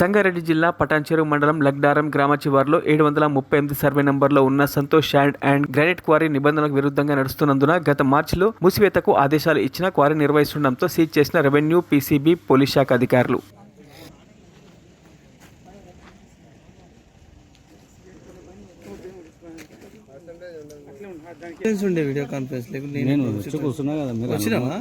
సంగారెడ్డి జిల్లా పటాన్చెరు మండలం లగ్డారం గ్రామ చివర్లో 738 సర్వే నంబర్లో ఉన్న Santosh sand and granite quarry నిబంధనలకు విరుద్ధంగా నడుస్తున్నందున గత మార్చిలో మూసివేతకు ఆదేశాలు ఇచ్చిన క్వారీ నిర్వహిస్తుండటంతో సీజ్ చేసిన రెవెన్యూ, పీసీబీ, పోలీస్ శాఖ అధికారులు. వీడియో కాన్ఫరెన్స్ నేను వచ్చి కూర్చున్నా కదా మీరు వచ్చినావా?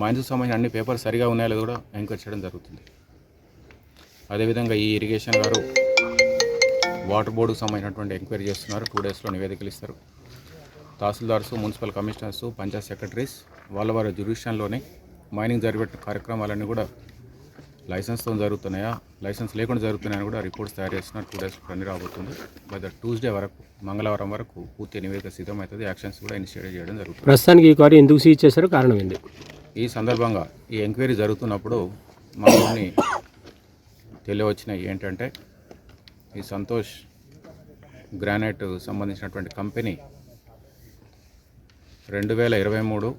మైన్స్కి సంబంధించిన అన్ని పేపర్స్ సరిగా ఉన్నాయో లేదో కూడా ఎంక్వైరీ చేయడం జరుగుతుంది. అదేవిధంగా ఈ ఇరిగేషన్ గారు వాటర్ బోర్డుకు సంబంధించినటువంటి ఎంక్వైరీ చేస్తున్నారు. 2 డేస్లో నివేదికలు ఇస్తారు. Tahsildars, municipal commissioners, Panchayat secretaries వాళ్ళ వారి జ్యురిడిక్షన్లోనే మైనింగ్ జరిగే కార్యక్రమాలన్నీ కూడా లైసెన్స్తో జరుగుతున్నాయా, లైసెన్స్ లేకుండా జరుగుతున్నాయని కూడా రిపోర్ట్స్ తయారు చేస్తున్నారు. 2 డేస్ పని రాబోతుంది. బై ద ట్యూస్డే వరకు, మంగళవారం వరకు పూర్తి నివేదిక సిద్ధమవుతుంది. యాక్షన్స్ కూడా ఇనిషియేట్ చేయడం జరుగుతుంది. ప్రస్తుతానికి ఈ క్వారీ ఎందుకు సీజ్ చేశారో కారణం ఏంటి? ఈ సందర్భంగా ఈ ఎంక్వైరీ జరుగుతున్నప్పుడు మాలోని తెలియవచ్చినాయి ఏంటంటే, ఈ సంతోష్ గ్రానైట్ సంబంధించినటువంటి కంపెనీ 2023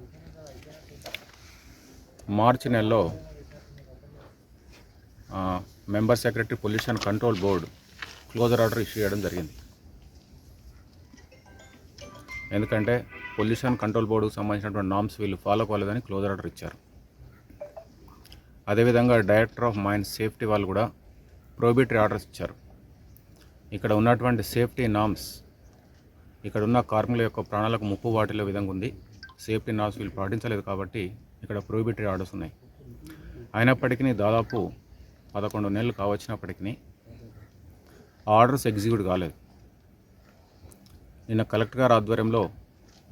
మార్చి నెలలో member secretary pollution control board closure order issue చేయడం జరిగింది. ఎందుకంటే పొల్యూషన్ కంట్రోల్ బోర్డుకు సంబంధించినటువంటి నామ్స్ వీళ్ళు ఫాలో కాలేదని క్లోజర్ ఆర్డర్ ఇచ్చారు. అదేవిధంగా డైరెక్టర్ ఆఫ్ మైన్స్ సేఫ్టీ వాళ్ళు కూడా ప్రోబిటరీ ఆర్డర్స్ ఇచ్చారు. ఇక్కడ ఉన్నటువంటి సేఫ్టీ నామ్స్, ఇక్కడ ఉన్న కార్మికుల యొక్క ప్రాణాలకు ముప్పు వాటిల్లో విధంగా ఉంది. సేఫ్టీ నామ్స్ వీళ్ళు పాటించలేదు కాబట్టి ఇక్కడ ప్రోబిటరీ ఆర్డర్స్ ఉన్నాయి. అయినప్పటికీ దాదాపు 11 నెలలు కావచ్చినప్పటికీ ఆర్డర్స్ ఎగ్జిక్యూట్ కాలేదు. నిన్న కలెక్టర్ గారి ఆధ్వర్యంలో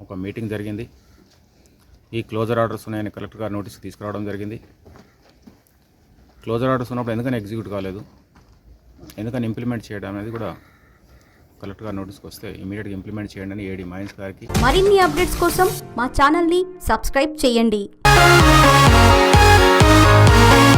ఒక మీటింగ్ జరిగింది. ఈ క్లోజర్ ఆర్డర్స్ ఉన్నాయని కలెక్టర్ గారు నోటీస్కి తీసుకురావడం జరిగింది. క్లోజర్ ఆర్డర్స్ ఉన్నప్పుడు ఎందుకని ఎగ్జిక్యూట్ కాలేదు, ఎందుకని ఇంప్లిమెంట్ చేయడం అనేది కూడా కలెక్టర్ గారు నోటీస్కి వస్తే ఇమీడియట్గా ఇంప్లిమెంట్ చేయండి అని ఏడీ మైన్స్ గారికి. మరిన్ని అప్డేట్స్ కోసం మా ఛానల్ని సబ్స్క్రైబ్ చేయండి.